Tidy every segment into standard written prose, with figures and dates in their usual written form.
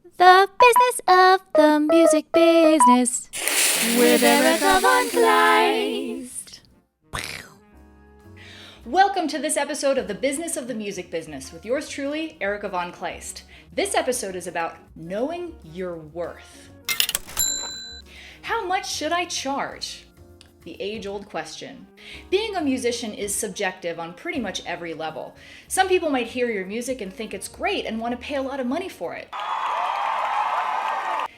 The business of the music business with Erica Von Kleist. Welcome to this episode of The Business of the Music Business with yours truly, Erica Von Kleist. This episode is about knowing your worth. How much should I charge? The age-old question. Being a musician is subjective on pretty much every level. Some people might hear your music and think it's great and want to pay a lot of money for it.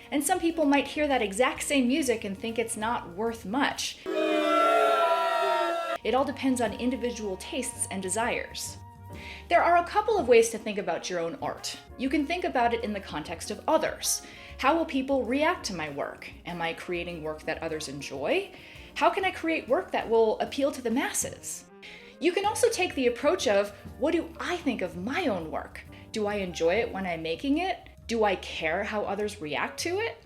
And some people might hear that exact same music and think it's not worth much. It all depends on individual tastes and desires. There are a couple of ways to think about your own art. You can think about it in the context of others. How will people react to my work? Am I creating work that others enjoy? How can I create work that will appeal to the masses? You can also take the approach of, what do I think of my own work? Do I enjoy it when I'm making it? Do I care how others react to it?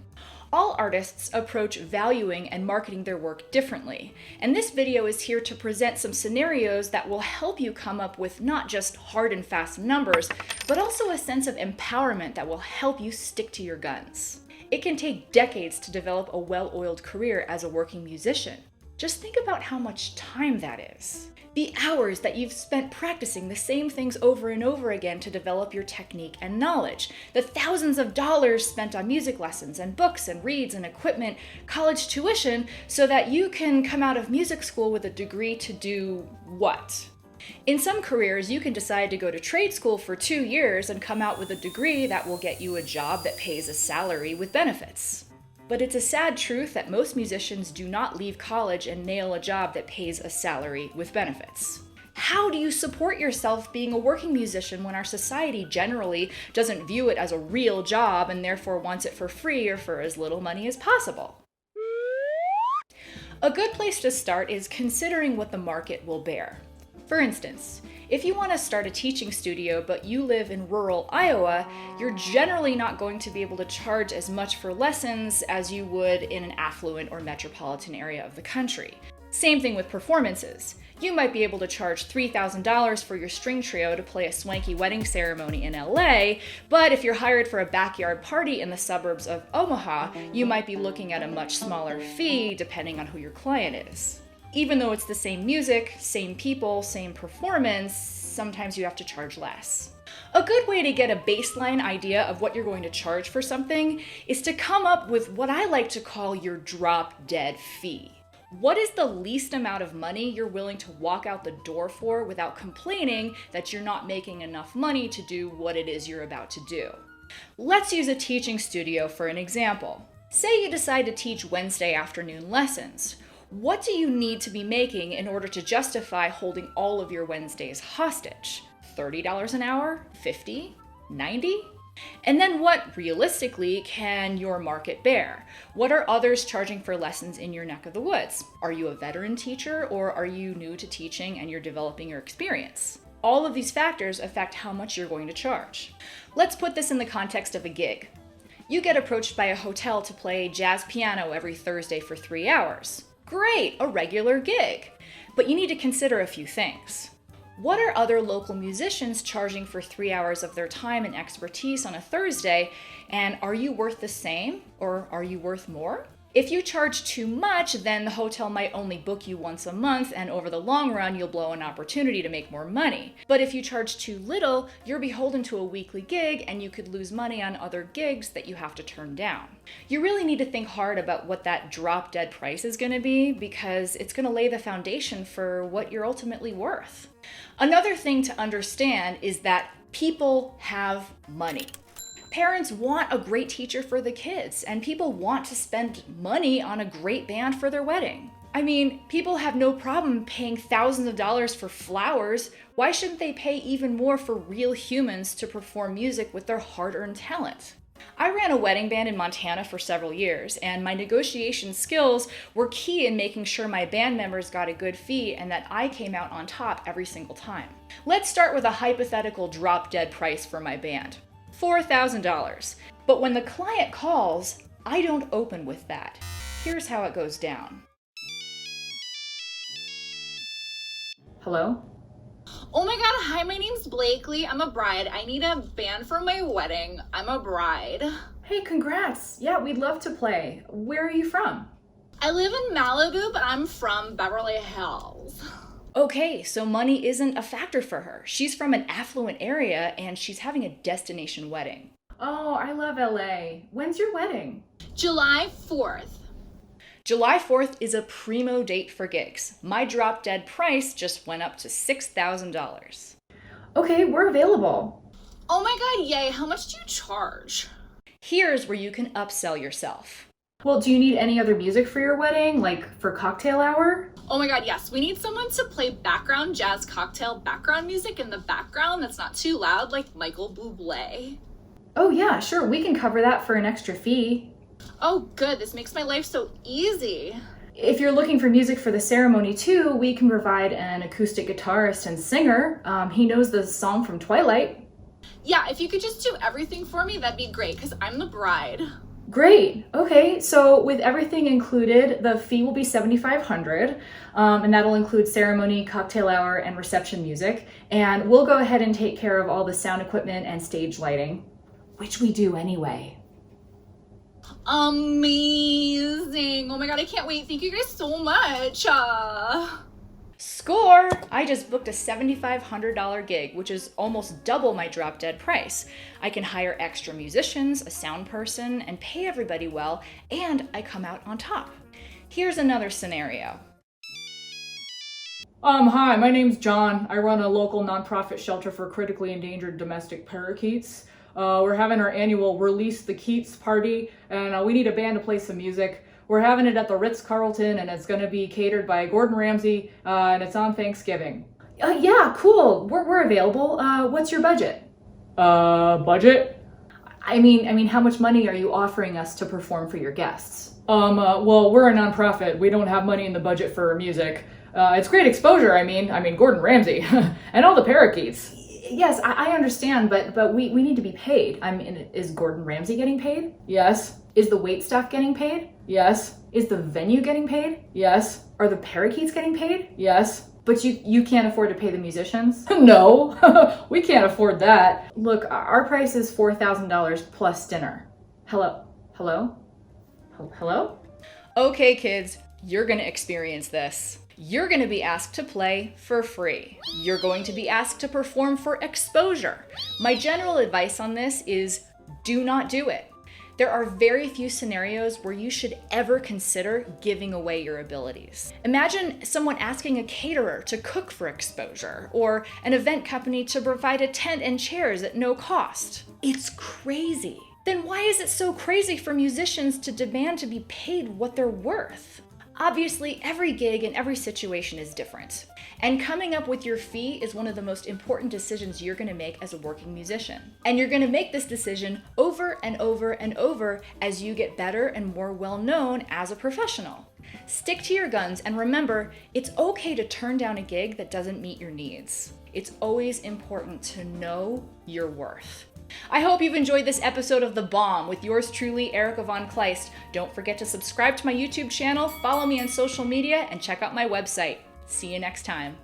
All artists approach valuing and marketing their work differently, and this video is here to present some scenarios that will help you come up with not just hard and fast numbers, but also a sense of empowerment that will help you stick to your guns. It can take decades to develop a well-oiled career as a working musician. Just think about how much time that is. The hours that you've spent practicing the same things over and over again to develop your technique and knowledge. The thousands of dollars spent on music lessons and books and reeds and equipment, college tuition, so that you can come out of music school with a degree to do what? In some careers, you can decide to go to trade school for 2 years and come out with a degree that will get you a job that pays a salary with benefits. But it's a sad truth that most musicians do not leave college and nail a job that pays a salary with benefits. How do you support yourself being a working musician when our society generally doesn't view it as a real job and therefore wants it for free or for as little money as possible? A good place to start is considering what the market will bear. For instance, if you want to start a teaching studio but you live in rural Iowa, you're generally not going to be able to charge as much for lessons as you would in an affluent or metropolitan area of the country. Same thing with performances. You might be able to charge $3,000 for your string trio to play a swanky wedding ceremony in LA, but if you're hired for a backyard party in the suburbs of Omaha, you might be looking at a much smaller fee depending on who your client is. Even though it's the same music, same people, same performance, sometimes you have to charge less. A good way to get a baseline idea of what you're going to charge for something is to come up with what I like to call your drop-dead fee. What is the least amount of money you're willing to walk out the door for without complaining that you're not making enough money to do what it is you're about to do? Let's use a teaching studio for an example. Say you decide to teach Wednesday afternoon lessons. What do you need to be making in order to justify holding all of your Wednesdays hostage? $30 an hour? $50? $90? And then what, realistically, can your market bear? What are others charging for lessons in your neck of the woods? Are you a veteran teacher or are you new to teaching and you're developing your experience? All of these factors affect how much you're going to charge. Let's put this in the context of a gig. You get approached by a hotel to play jazz piano every Thursday for 3 hours. Great, a regular gig. But you need to consider a few things. What are other local musicians charging for 3 hours of their time and expertise on a Thursday? And are you worth the same or are you worth more? If you charge too much, then the hotel might only book you once a month, and over the long run, you'll blow an opportunity to make more money. But if you charge too little, you're beholden to a weekly gig, and you could lose money on other gigs that you have to turn down. You really need to think hard about what that drop-dead price is going to be, because it's going to lay the foundation for what you're ultimately worth. Another thing to understand is that people have money. Parents want a great teacher for the kids, and people want to spend money on a great band for their wedding. I mean, people have no problem paying thousands of dollars for flowers. Why shouldn't they pay even more for real humans to perform music with their hard-earned talent? I ran a wedding band in Montana for several years, and my negotiation skills were key in making sure my band members got a good fee and that I came out on top every single time. Let's start with a hypothetical drop-dead price for my band. $4,000. But when the client calls, I don't open with that. Here's how it goes down. Hello? Oh my god, hi, my name's Blakely. I'm a bride. I need a band for my wedding. I'm a bride. Hey, congrats. Yeah, we'd love to play. Where are you from? I live in Malibu, but I'm from Beverly Hills. Okay, so money isn't a factor for her. She's from an affluent area and she's having a destination wedding. Oh, I love LA. When's your wedding? July 4th. July 4th is a primo date for gigs. My drop dead price just went up to $6,000. Okay, we're available. Oh my god, yay. How much do you charge? Here's where you can upsell yourself. Well, do you need any other music for your wedding, like for cocktail hour? Oh my god, yes. We need someone to play background jazz cocktail background music in the background that's not too loud, like Michael Bublé. Oh yeah, sure. We can cover that for an extra fee. Oh good, this makes my life so easy. If you're looking for music for the ceremony too, we can provide an acoustic guitarist and singer. He knows the song from Twilight. Yeah, if you could just do everything for me, that'd be great, because I'm the bride. Great. Okay, so with everything included, the fee will be $7,500, and that'll include ceremony, cocktail hour, and reception music. And we'll go ahead and take care of all the sound equipment and stage lighting, which we do anyway. Amazing. Oh my god, I can't wait. Thank you guys so much. Score! I just booked a $7,500 gig, which is almost double my drop dead price. I can hire extra musicians, a sound person, and pay everybody well, and I come out on top. Here's another scenario. Hi, my name's John. I run a local nonprofit shelter for critically endangered domestic parakeets. We're having our annual Release the Keats party, and we need a band to play some music. We're having it at the Ritz-Carlton, and it's going to be catered by Gordon Ramsay, and it's on Thanksgiving. Yeah, cool. We're available. What's your budget? Budget? I mean, how much money are you offering us to perform for your guests? Well, we're a nonprofit. We don't have money in the budget for music. It's great exposure. I mean, Gordon Ramsay and all the parakeets. Yes, I understand, but we need to be paid. I mean, is Gordon Ramsay getting paid? Yes. Is the waitstaff getting paid? Yes. Is the venue getting paid? Yes. Are the parakeets getting paid? Yes. But you can't afford to pay the musicians? No, we can't afford that. Look, our price is $4,000 plus dinner. Hello? Okay, kids, you're gonna experience this. You're going to be asked to play for free. You're going to be asked to perform for exposure. My general advice on this is do not do it. There are very few scenarios where you should ever consider giving away your abilities. Imagine someone asking a caterer to cook for exposure, or an event company to provide a tent and chairs at no cost. It's crazy. Then why is it so crazy for musicians to demand to be paid what they're worth? Obviously, every gig and every situation is different. And coming up with your fee is one of the most important decisions you're gonna make as a working musician. And you're gonna make this decision over and over and over as you get better and more well-known as a professional. Stick to your guns and remember, it's okay to turn down a gig that doesn't meet your needs. It's always important to know your worth. I hope you've enjoyed this episode of The Bomb with yours truly, Erica Von Kleist. Don't forget to subscribe to my YouTube channel, follow me on social media, and check out my website. See you next time.